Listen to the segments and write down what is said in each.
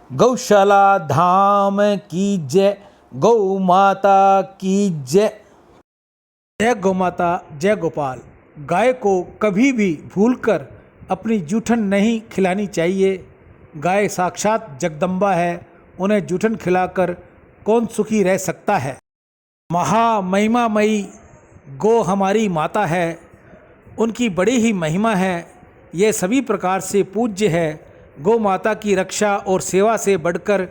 गौशाला धाम की जय, गौ माता की जय। जय गौ माता, जय गोपाल। गाय को कभी भी भूलकर अपनी जूठन नहीं खिलानी चाहिए। गाय साक्षात जगदम्बा है, उन्हें जूठन खिलाकर कौन सुखी रह सकता है। महामहिमामयी गौ हमारी माता है, उनकी बड़ी ही महिमा है, ये सभी प्रकार से पूज्य है। गौ माता की रक्षा और सेवा से बढ़कर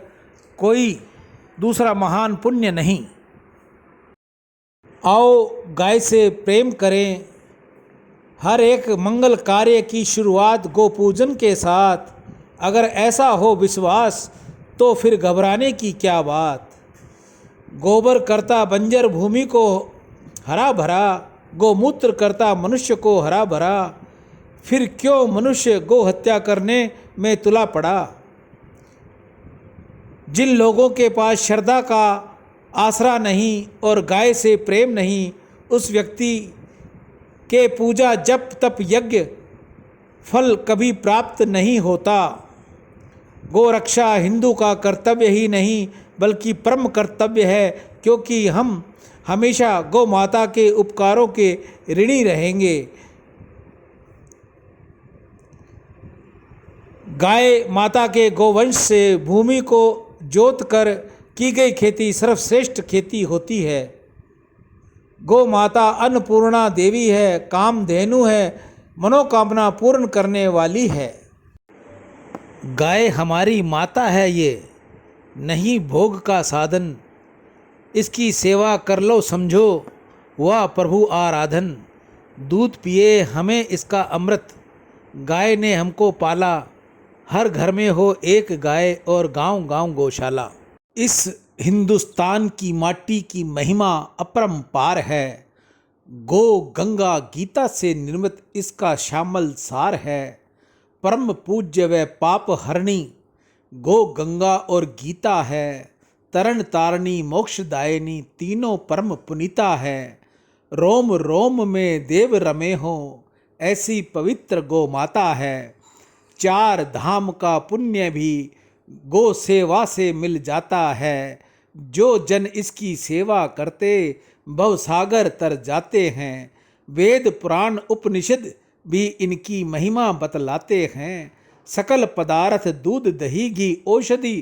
कोई दूसरा महान पुण्य नहीं। आओ गाय से प्रेम करें। हर एक मंगल कार्य की शुरुआत गौ पूजन के साथ। अगर ऐसा हो विश्वास तो फिर घबराने की क्या बात। गोबर करता बंजर भूमि को हरा भरा, गोमूत्र करता मनुष्य को हरा भरा। फिर क्यों मनुष्य गौ हत्या करने में तुला पड़ा। जिन लोगों के पास श्रद्धा का आसरा नहीं और गाय से प्रेम नहीं, उस व्यक्ति के पूजा जप तप यज्ञ फल कभी प्राप्त नहीं होता। गौ रक्षा हिंदू का कर्तव्य ही नहीं बल्कि परम कर्तव्य है, क्योंकि हम हमेशा गौ माता के उपकारों के ऋणी रहेंगे। गाय माता के गोवंश से भूमि को जोत कर की गई खेती सर्वश्रेष्ठ खेती होती है। गौ माता अन्नपूर्णा देवी है, कामधेनु है, मनोकामना पूर्ण करने वाली है। गाय हमारी माता है, ये नहीं भोग का साधन। इसकी सेवा कर लो समझो वह प्रभु आराधन। दूध पिए हमें इसका अमृत, गाय ने हमको पाला। हर घर में हो एक गाय और गांव गांव गौशाला। इस हिंदुस्तान की माटी की महिमा अपरंपार है। गौ गंगा गीता से निर्मित इसका श्यामल सार है। परम पूज्य व पाप हरणी गौ गंगा और गीता है। तरण तारणी मोक्षदायिनी तीनों परम पुनीता है। रोम रोम में देव रमे हो ऐसी पवित्र गौ माता है। चार धाम का पुण्य भी गौ सेवा से मिल जाता है। जो जन इसकी सेवा करते भवसागर तर जाते हैं। वेद पुराण उपनिषद भी इनकी महिमा बतलाते हैं। सकल पदार्थ दूध दही घी औषधि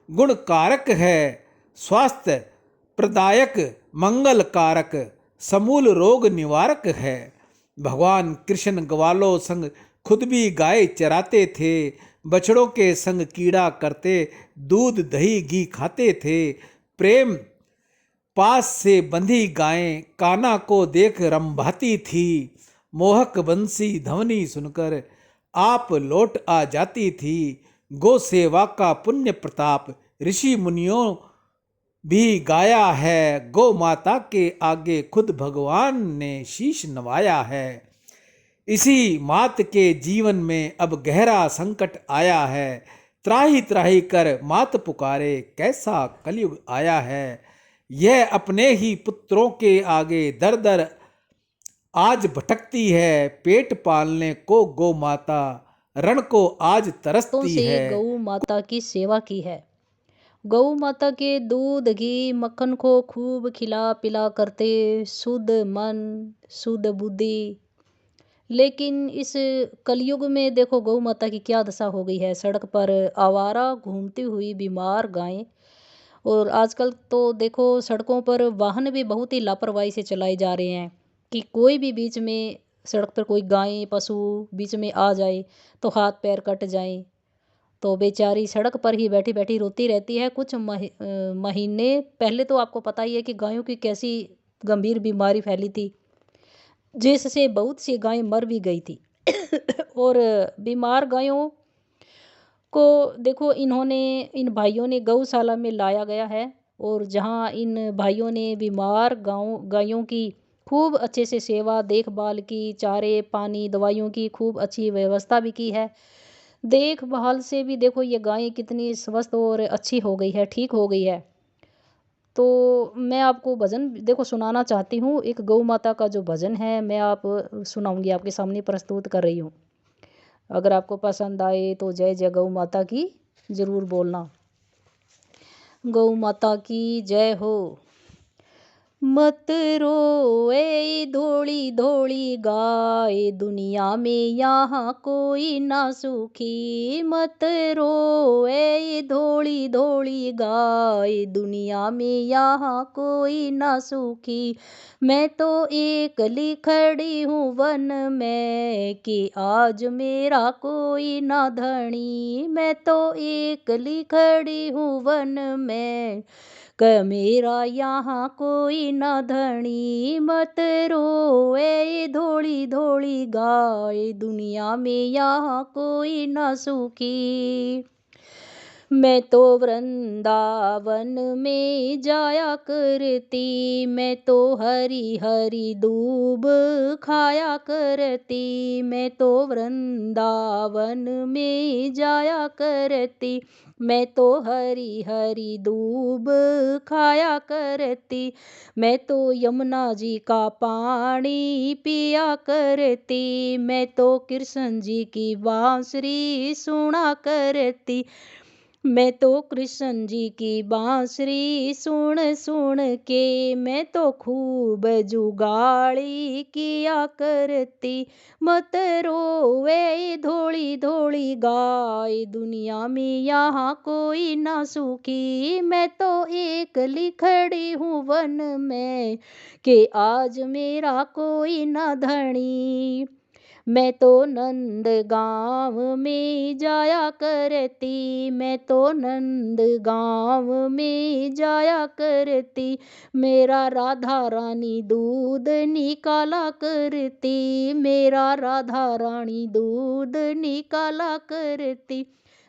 गुण कारक है। स्वास्थ्य प्रदायक मंगल कारक समूल रोग निवारक है। भगवान कृष्ण ग्वालों संग खुद भी गाय चराते थे। बछड़ों के संग कीड़ा करते दूध दही घी खाते थे। प्रेम पास से बंधी गायें कान्हा को देख रंभाती थी। मोहक बंसी ध्वनि सुनकर आप लौट आ जाती थी। गौ सेवा का पुण्य प्रताप ऋषि मुनियों भी गाया है। गौ माता के आगे खुद भगवान ने शीश नवाया है। इसी मात के जीवन में अब गहरा संकट आया है। त्राही त्राही कर मात पुकारे कैसा कलयुग आया है। यह अपने ही पुत्रों के आगे दर दर आज भटकती है। पेट पालने को गौ माता रण को आज तरसती से है। गौ माता की सेवा की है। गौ माता के दूध घी मक्खन को खूब खिला पिला करते शुद्ध मन शुद्ध बुद्धि। लेकिन इस कलयुग में देखो गौ माता की क्या दशा हो गई है। सड़क पर आवारा घूमती हुई बीमार गायें। और आजकल तो देखो सड़कों पर वाहन भी बहुत ही लापरवाही से चलाए जा रहे हैं कि कोई भी बीच में सड़क पर कोई गाय पशु बीच में आ जाए तो हाथ पैर कट जाए तो बेचारी सड़क पर ही बैठी बैठी रोती रहती है। कुछ महीने पहले तो आपको पता ही है कि गायों की कैसी गंभीर बीमारी फैली थी, जिससे बहुत सी गायें मर भी गई थी। और बीमार गायों को देखो इन भाइयों ने गौशाला में लाया गया है। और जहां इन भाइयों ने बीमार गायों की खूब अच्छे से सेवा देखभाल की, चारे पानी दवाइयों की खूब अच्छी व्यवस्था भी की है। देखभाल से भी देखो ये गायें कितनी स्वस्थ और अच्छी हो गई है, ठीक हो गई है। तो मैं आपको भजन देखो सुनाना चाहती हूँ। एक गौ माता का जो भजन है मैं आप सुनाऊंगी, आपके सामने प्रस्तुत कर रही हूँ। अगर आपको पसंद आए तो जय जय गौ माता की ज़रूर बोलना। गौ माता की जय हो। मत रोए धोली धोली गाय, दुनिया में यहाँ कोई ना सुखी। मत रोए धोली धोली गाय, दुनिया में यहाँ कोई ना सुखी। मैं तो एकली खड़ी हूँ वन में, कि आज मेरा कोई ना धनी। मैं तो एकली खड़ी हूँ वन में, मेरा यहाँ कोई न धनी। मत रोए धोली धोली गाय, दुनिया में यहाँ कोई न सुखी। मैं तो वृंदावन में जाया करती, मैं तो हरी हरी दूब खाया करती। मैं तो वृंदावन में जाया करती, मैं तो हरी हरी दूब खाया करती। मैं तो यमुना जी का पानी पिया करती, मैं तो कृष्ण जी की बांसुरी सुना करती। मैं तो कृष्ण जी की बांसुरी सुन सुन के, मैं तो खूब जुगाड़ी किया करती। मत रोवे धोली धोली गाय, दुनिया में यहाँ कोई ना सुखी। मैं तो एकली खड़ी हूँ वन में, कि आज मेरा कोई ना धनी। मैं तो नंद गाँव में जाया करती, मैं तो नंद गाँव में जाया करती। मेरा राधा रानी दूध निकाला करती, मेरा राधा रानी दूध निकाला करती।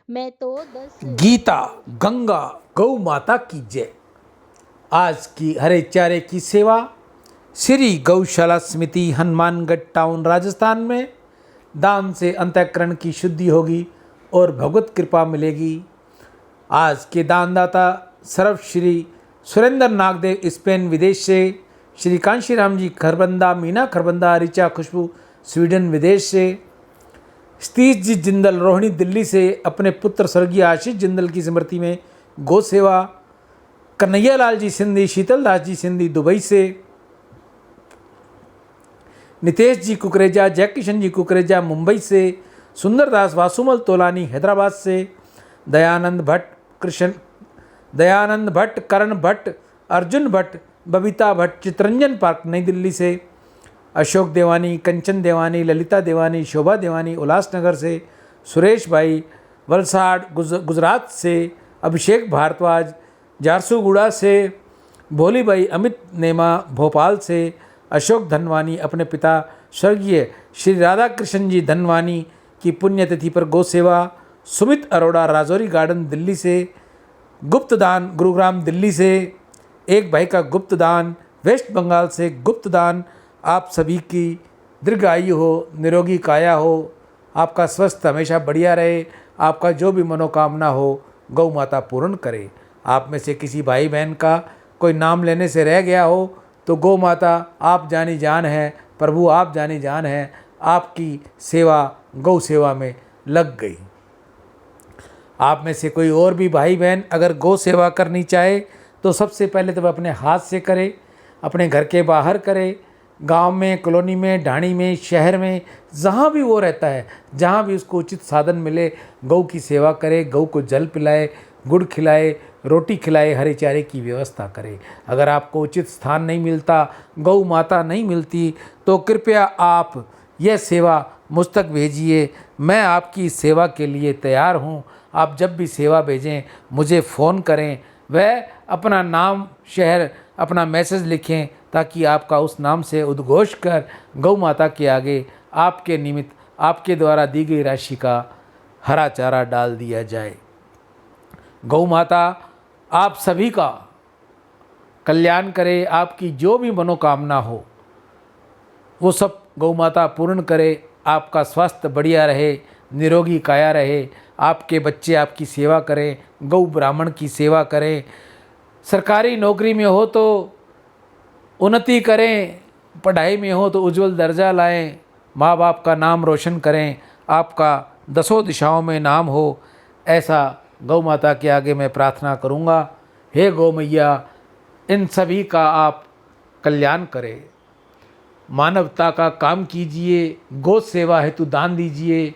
मैं तो 10 गीता गंगा गौ माता की जय। आज की हरे चारे की सेवा श्री गौशाला समिति हनुमानगढ़ टाउन राजस्थान में। दान से अंतःकरण की शुद्धि होगी और भगवत कृपा मिलेगी। आज के दानदाता सर्व श्री सुरेंद्र नागदेव स्पेन विदेश से, श्री कांशीराम जी खरबंदा, मीना खरबंदा, ऋचा खुशबू स्वीडन विदेश से, सतीश जी जिंदल रोहिणी दिल्ली से अपने पुत्र स्वर्गीय आशीष जिंदल की स्मृति में गौ सेवा, कन्हैया लाल जी सिंधी, शीतल दास जी सिंधी दुबई से, नितेश जी कुकरेजा, जयकिशन जी कुकरेजा मुंबई से, सुंदरदास वासुमल तोलानी हैदराबाद से, दयानंद भट्ट, करण भट्ट, अर्जुन भट्ट, बबीता भट्ट, चित्रंजन पार्क नई दिल्ली से, अशोक देवानी, कंचन देवानी, ललिता देवानी, शोभा देवानी उल्लासनगर से, सुरेश भाई वलसाड गुजरात से, अभिषेक भारद्वाज झारसुगुड़ा से, भोली भाई अमित नेमा भोपाल से, अशोक धनवानी अपने पिता स्वर्गीय श्री राधा कृष्ण जी धनवानी की पुण्यतिथि पर गौ सेवा, सुमित अरोड़ा राजौरी गार्डन दिल्ली से, गुप्त दान गुरुग्राम दिल्ली से, एक भाई का गुप्त दान वेस्ट बंगाल से, गुप्त दान। आप सभी की दीर्घायु हो, निरोगी काया हो, आपका स्वस्थ हमेशा बढ़िया रहे, आपका जो भी मनोकामना हो गौ माता पूर्ण करे। आप में से किसी भाई बहन का कोई नाम लेने से रह गया हो तो गौ माता आप जानी जान है, प्रभु आप जानी जान है, आपकी सेवा गौ सेवा में लग गई। आप में से कोई और भी भाई बहन अगर गौ सेवा करनी चाहे तो सबसे पहले तो वह अपने हाथ से करे, अपने घर के बाहर करे, गांव में, कॉलोनी में, ढाणी में, शहर में, जहाँ भी वो रहता है, जहाँ भी उसको उचित साधन मिले गौ की सेवा करे, गौ को जल पिलाए, गुड़ खिलाए, रोटी खिलाए, हरे चारे की व्यवस्था करे। अगर आपको उचित स्थान नहीं मिलता, गौ माता नहीं मिलती, तो कृपया आप यह सेवा मुझ तक भेजिए। मैं आपकी सेवा के लिए तैयार हूँ। आप जब भी सेवा भेजें मुझे फ़ोन करें, वह अपना नाम, शहर, अपना मैसेज लिखें ताकि आपका उस नाम से उद्घोष कर गौ माता के आगे आपके निमित्त आपके द्वारा दी गई राशि का हरा चारा डाल दिया जाए। गौ माता आप सभी का कल्याण करे, आपकी जो भी मनोकामना हो वो सब गौ माता पूर्ण करे, आपका स्वास्थ्य बढ़िया रहे, निरोगी काया रहे, आपके बच्चे आपकी सेवा करें, गौ ब्राह्मण की सेवा करें, सरकारी नौकरी में हो तो उन्नति करें, पढ़ाई में हो तो उज्जवल दर्जा लाएं, माँ बाप का नाम रोशन करें, आपका दसों दिशाओं में नाम हो। ऐसा गौ माता के आगे मैं प्रार्थना करूँगा। हे गौ मैया, इन सभी का आप कल्याण करें। मानवता का काम कीजिए, गौ सेवा हेतु दान दीजिए।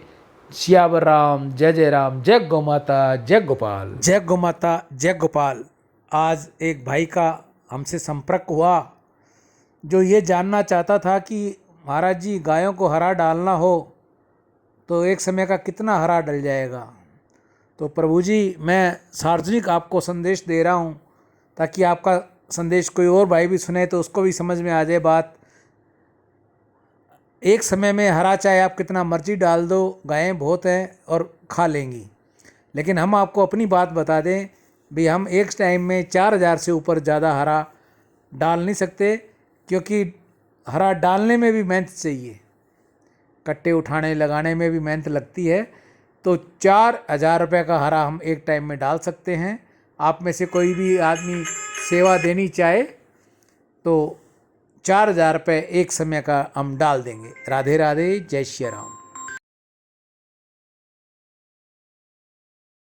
सियावर राम, जय जय राम, जय गौ माता, जय गोपाल। जय गौ माता, जय गोपाल। आज एक भाई का हमसे संपर्क हुआ जो ये जानना चाहता था कि महाराज जी, गायों को हरा डालना हो तो एक समय का कितना हरा डल जाएगा। तो प्रभु जी, मैं सार्वजनिक आपको संदेश दे रहा हूँ ताकि आपका संदेश कोई और भाई भी सुने तो उसको भी समझ में आ जाए बात। एक समय में हरा चाहे आप कितना मर्जी डाल दो, गायें बहुत हैं और खा लेंगी। लेकिन हम आपको अपनी बात बता दें भी, हम एक टाइम में 4000 से ऊपर ज़्यादा हरा डाल नहीं सकते, क्योंकि हरा डालने में भी मेहनत चाहिए, कट्टे उठाने लगाने में भी मेहनत लगती है। तो 4000 रुपये का हरा हम एक टाइम में डाल सकते हैं। आप में से कोई भी आदमी सेवा देनी चाहे तो 4000 रुपये एक समय का हम डाल देंगे। राधे राधे, जय श्री राम।